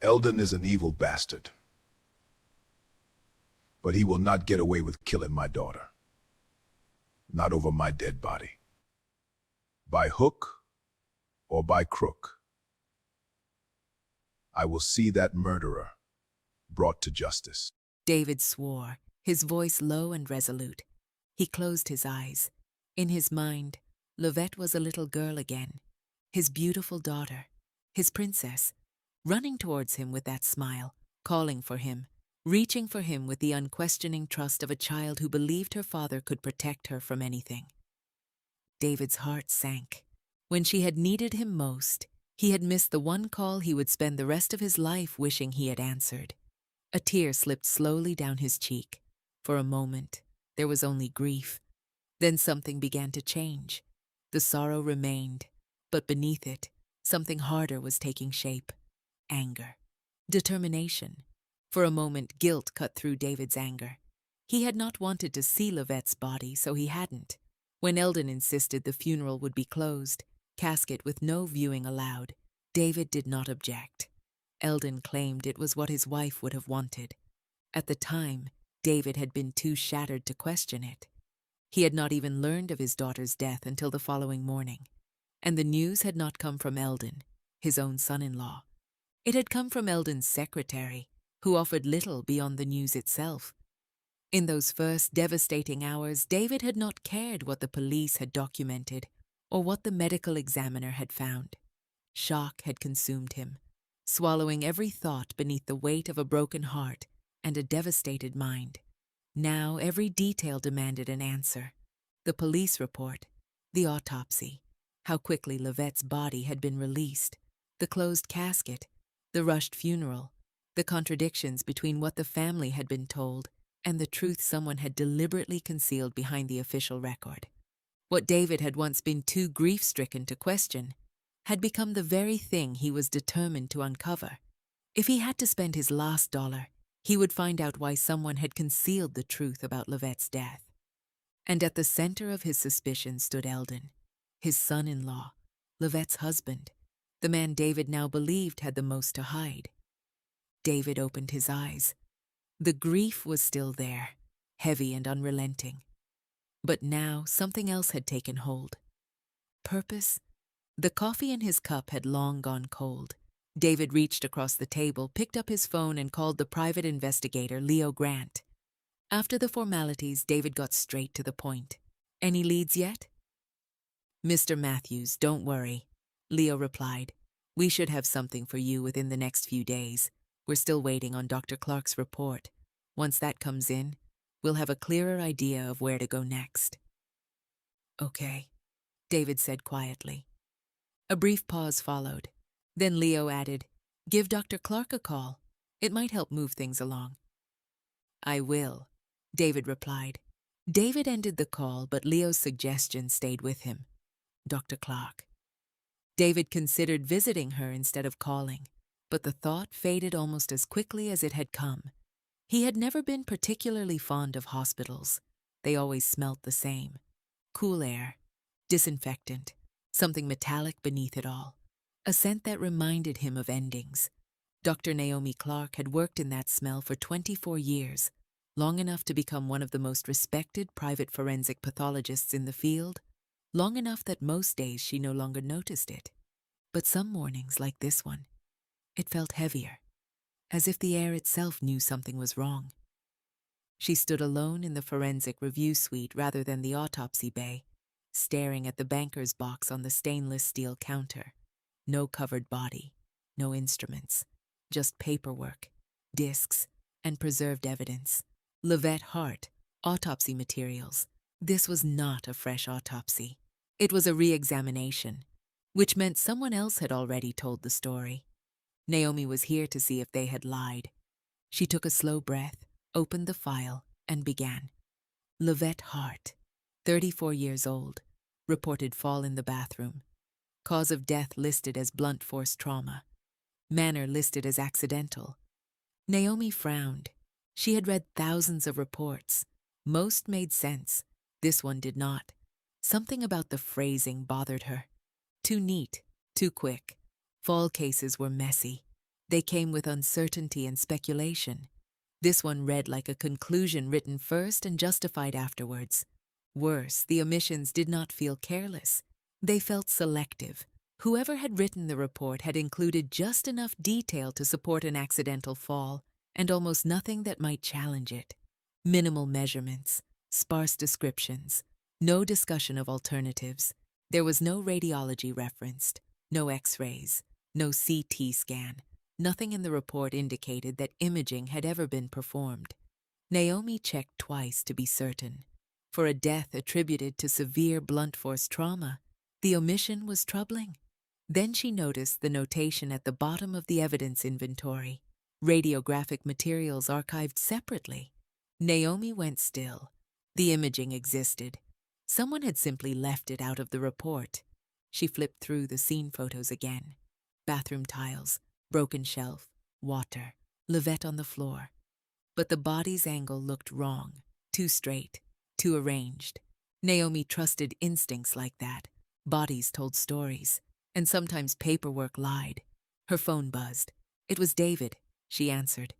Eldon is an evil bastard, but he will not get away with killing my daughter. Not over my dead body. By hook or by crook, I will see that murderer brought to justice. David swore, his voice low and resolute. He closed his eyes. In his mind, Lovette was a little girl again, his beautiful daughter, his princess, running towards him with that smile, calling for him, reaching for him with the unquestioning trust of a child who believed her father could protect her from anything. David's heart sank. When she had needed him most, he had missed the one call he would spend the rest of his life wishing he had answered. A tear slipped slowly down his cheek. For a moment, there was only grief. Then something began to change. The sorrow remained, but beneath it, something harder was taking shape. Anger. Determination. For a moment, guilt cut through David's anger. He had not wanted to see Levette's body, so he hadn't. When Eldon insisted the funeral would be closed, casket with no viewing allowed, David did not object. Eldon claimed it was what his wife would have wanted. At the time, David had been too shattered to question it. He had not even learned of his daughter's death until the following morning. And the news had not come from Eldon, his own son-in-law. It had come from Eldon's secretary, who offered little beyond the news itself. In those first devastating hours, David had not cared what the police had documented or what the medical examiner had found. Shock had consumed him, swallowing every thought beneath the weight of a broken heart and a devastated mind. Now every detail demanded an answer. The police report, the autopsy, how quickly Levette's body had been released, the closed casket, the rushed funeral, the contradictions between what the family had been told and the truth someone had deliberately concealed behind the official record. What David had once been too grief-stricken to question had become the very thing he was determined to uncover. If he had to spend his last dollar, he would find out why someone had concealed the truth about Levette's death. And at the center of his suspicion stood Eldon, his son-in-law, Levette's husband, the man David now believed had the most to hide. David opened his eyes. The grief was still there, heavy and unrelenting. But now something else had taken hold. Purpose? The coffee in his cup had long gone cold. David reached across the table, picked up his phone, and called the private investigator, Leo Grant. After the formalities, David got straight to the point. Any leads yet? Mr. Matthews, don't worry, Leo replied. We should have something for you within the next few days. We're still waiting on Dr. Clarke's report. Once that comes in, we'll have a clearer idea of where to go next. Okay, David said quietly. A brief pause followed. Then Leo added, Give Dr. Clarke a call. It might help move things along. I will, David replied. David ended the call, but Leo's suggestion stayed with him. Dr. Clarke. David considered visiting her instead of calling, but the thought faded almost as quickly as it had come. He had never been particularly fond of hospitals. They always smelt the same. Cool air, disinfectant, something metallic beneath it all. A scent that reminded him of endings. Dr. Naomi Clarke had worked in that smell for 24 years, long enough to become one of the most respected private forensic pathologists in the field, long enough that most days she no longer noticed it. But some mornings, like this one, it felt heavier, as if the air itself knew something was wrong. She stood alone in the forensic review suite rather than the autopsy bay, staring at the banker's box on the stainless steel counter. No covered body, no instruments, just paperwork, discs, and preserved evidence. Levette heart, autopsy materials. This was not a fresh autopsy. It was a re-examination, which meant someone else had already told the story. Naomi was here to see if they had lied. She took a slow breath, opened the file, and began. Levette heart, 34 years old, reported fall in the bathroom. Cause of death listed as blunt force trauma. Manner listed as accidental. Naomi frowned. She had read thousands of reports. Most made sense. This one did not. Something about the phrasing bothered her. Too neat, too quick. Fall cases were messy. They came with uncertainty and speculation. This one read like a conclusion written first and justified afterwards. Worse, the omissions did not feel careless. They felt selective. Whoever had written the report had included just enough detail to support an accidental fall, and almost nothing that might challenge it. Minimal measurements, sparse descriptions, no discussion of alternatives. There was no radiology referenced, no X-rays, no CT scan. Nothing in the report indicated that imaging had ever been performed. Naomi checked twice to be certain. For a death attributed to severe blunt force trauma, the omission was troubling. Then she noticed the notation at the bottom of the evidence inventory, radiographic materials archived separately. Naomi went still. The imaging existed. Someone had simply left it out of the report. She flipped through the scene photos again. Bathroom tiles, broken shelf, water, Levette on the floor. But the body's angle looked wrong, too straight, too arranged. Naomi trusted instincts like that. Bodies told stories, and sometimes paperwork lied. Her phone buzzed. It was David, she answered.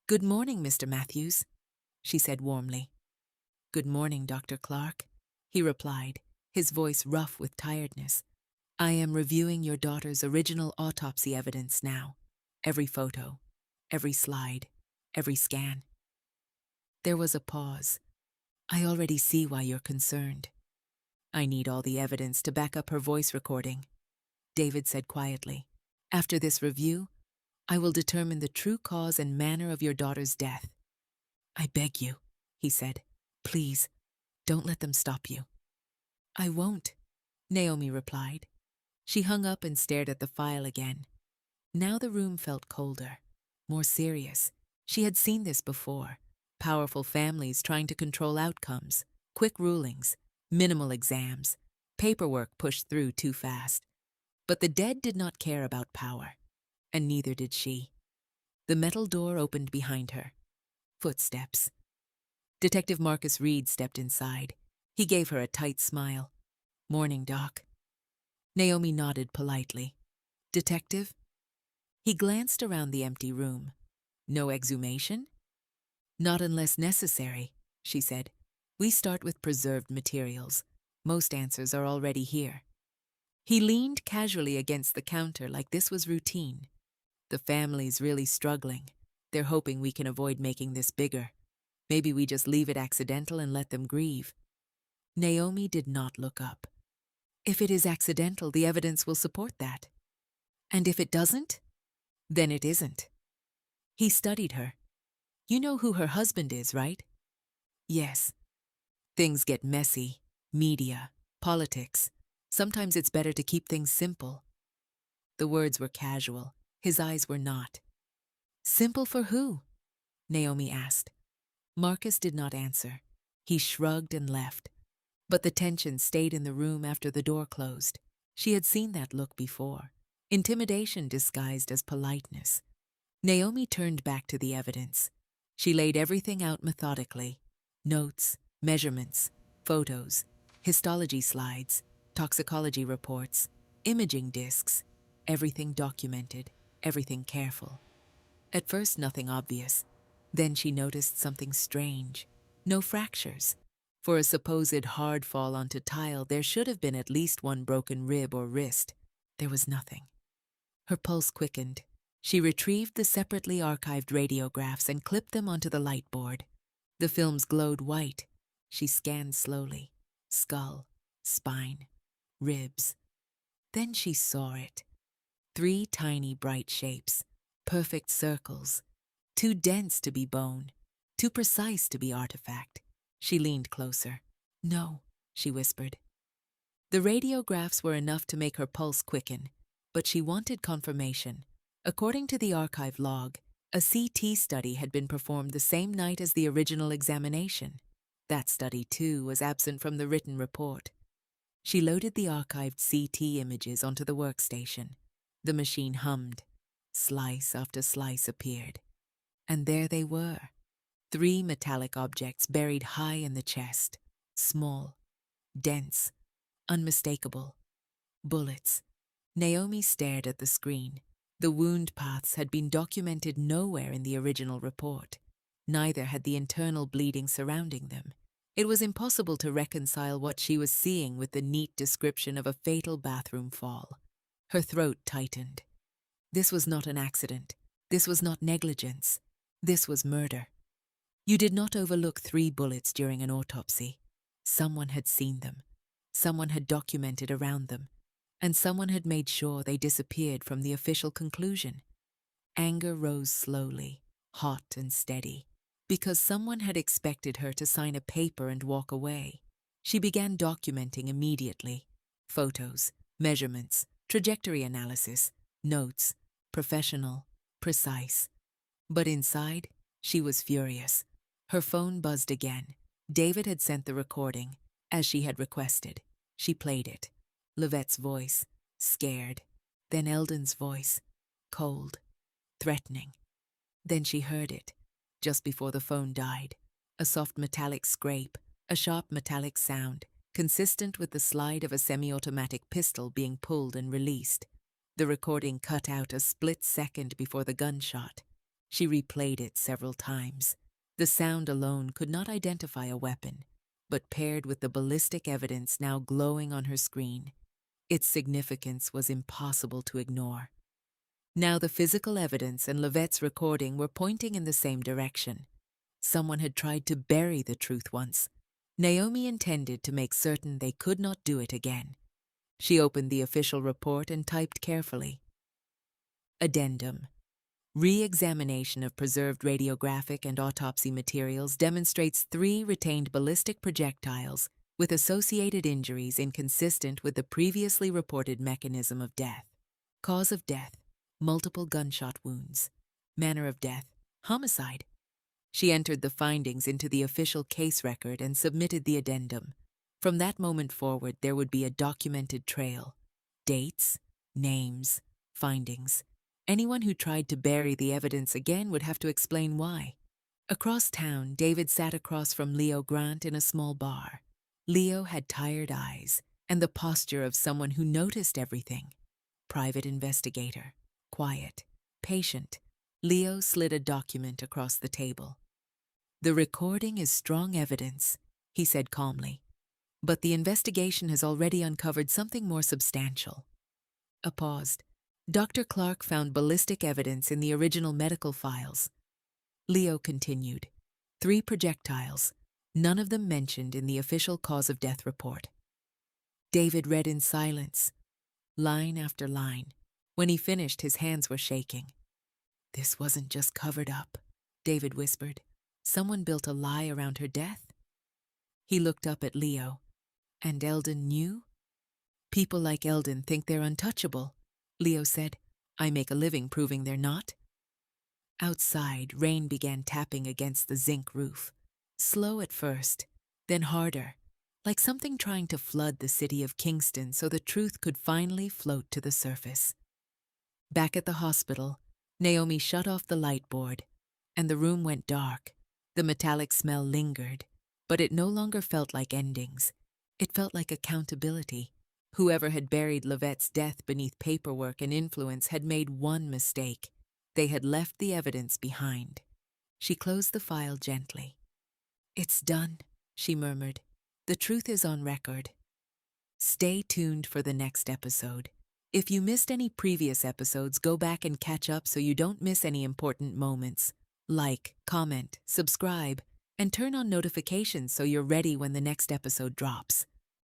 "Good morning, Mr. Matthews," she said warmly. "Good morning, Dr. Clarke," he replied, his voice rough with tiredness. "I am reviewing your daughter's original autopsy evidence now. Every photo, every slide, every scan." There was a pause. "I already see why you're concerned." "I need all the evidence to back up her voice recording," David said quietly. "After this review, I will determine the true cause and manner of your daughter's death." "I beg you," he said. "Please, don't let them stop you." "I won't," Naomi replied. She hung up and stared at the file again. Now the room felt colder, more serious. She had seen this before. Powerful families trying to control outcomes, quick rulings, minimal exams, paperwork pushed through too fast. But the dead did not care about power, and neither did she. The metal door opened behind her. Footsteps. Detective Marcus Reed stepped inside. He gave her a tight smile. "Morning, Doc." Naomi nodded politely. "Detective?" He glanced around the empty room. "No exhumation?" "Not unless necessary," she said. "We start with preserved materials. Most answers are already here." He leaned casually against the counter like this was routine. "The family's really struggling. They're hoping we can avoid making this bigger. Maybe we just leave it accidental and let them grieve." Naomi did not look up. "If it is accidental, the evidence will support that. And if it doesn't, then it isn't." He studied her. "You know who her husband is, right?" "Yes." "Things get messy. Media, politics. Sometimes it's better to keep things simple." The words were casual. His eyes were not. "Simple for who?" Naomi asked. Marcus did not answer. He shrugged and left. But the tension stayed in the room after the door closed. She had seen that look before. Intimidation disguised as politeness. Naomi turned back to the evidence. She laid everything out methodically. Notes, measurements, photos, histology slides, toxicology reports, imaging discs. Everything documented, everything careful. At first, nothing obvious. Then she noticed something strange. No fractures. For a supposed hard fall onto tile, there should have been at least one broken rib or wrist. There was nothing. Her pulse quickened. She retrieved the separately archived radiographs and clipped them onto the light board. The films glowed white. She scanned slowly. Skull, spine, ribs. Then she saw it. 3 tiny bright shapes, perfect circles. Too dense to be bone, too precise to be artifact. She leaned closer. "No," she whispered. The radiographs were enough to make her pulse quicken, but she wanted confirmation. According to the archive log, a CT study had been performed the same night as the original examination. That study, too, was absent from the written report. She loaded the archived CT images onto the workstation. The machine hummed. Slice after slice appeared. And there they were. 3 metallic objects buried high in the chest. Small, dense, unmistakable. Bullets. Naomi stared at the screen. The wound paths had been documented nowhere in the original report. Neither had the internal bleeding surrounding them. It was impossible to reconcile what she was seeing with the neat description of a fatal bathroom fall. Her throat tightened. This was not an accident. This was not negligence. This was murder. You did not overlook 3 bullets during an autopsy. Someone had seen them. Someone had documented around them. And someone had made sure they disappeared from the official conclusion. Anger rose slowly, hot and steady, because someone had expected her to sign a paper and walk away. She began documenting immediately. Photos, measurements, trajectory analysis, notes, professional, precise. But inside, she was furious. Her phone buzzed again. David had sent the recording, as she had requested. She played it. Levette's voice, scared. Then Eldon's voice, cold, threatening. Then she heard it, just before the phone died. A soft metallic scrape, a sharp metallic sound, consistent with the slide of a semi-automatic pistol being pulled and released. The recording cut out a split second before the gunshot. She replayed it several times. The sound alone could not identify a weapon, but paired with the ballistic evidence now glowing on her screen, its significance was impossible to ignore. Now the physical evidence and Levette's recording were pointing in the same direction. Someone had tried to bury the truth once. Naomi intended to make certain they could not do it again. She opened the official report and typed carefully. Addendum. Re-examination of preserved radiographic and autopsy materials demonstrates 3 retained ballistic projectiles with associated injuries inconsistent with the previously reported mechanism of death. Cause of death, multiple gunshot wounds. Manner of death, homicide. She entered the findings into the official case record and submitted the addendum. From that moment forward, there would be a documented trail. Dates, names, findings. Anyone who tried to bury the evidence again would have to explain why. Across town, David sat across from Leo Grant in a small bar. Leo had tired eyes and the posture of someone who noticed everything. Private investigator, quiet, patient. Leo slid a document across the table. "The recording is strong evidence," he said calmly. "But the investigation has already uncovered something more substantial." A pause. Dr. Clarke found ballistic evidence in the original medical files. Leo continued. 3 projectiles, none of them mentioned in the official cause of death report. David read in silence, line after line. When he finished, his hands were shaking. "This wasn't just covered up," David whispered. "Someone built a lie around her death." He looked up at Leo. "And Eldon knew?" "People like Eldon think they're untouchable," Leo said. "I make a living proving they're not." Outside, rain began tapping against the zinc roof. Slow at first, then harder, like something trying to flood the city of Kingston so the truth could finally float to the surface. Back at the hospital, Naomi shut off the light board, and the room went dark. The metallic smell lingered, but it no longer felt like endings. It felt like accountability. Whoever had buried Levette's death beneath paperwork and influence had made one mistake. They had left the evidence behind. She closed the file gently. "It's done," she murmured. "The truth is on record." Stay tuned for the next episode. If you missed any previous episodes, go back and catch up so you don't miss any important moments. Like, comment, subscribe, and turn on notifications so you're ready when the next episode drops.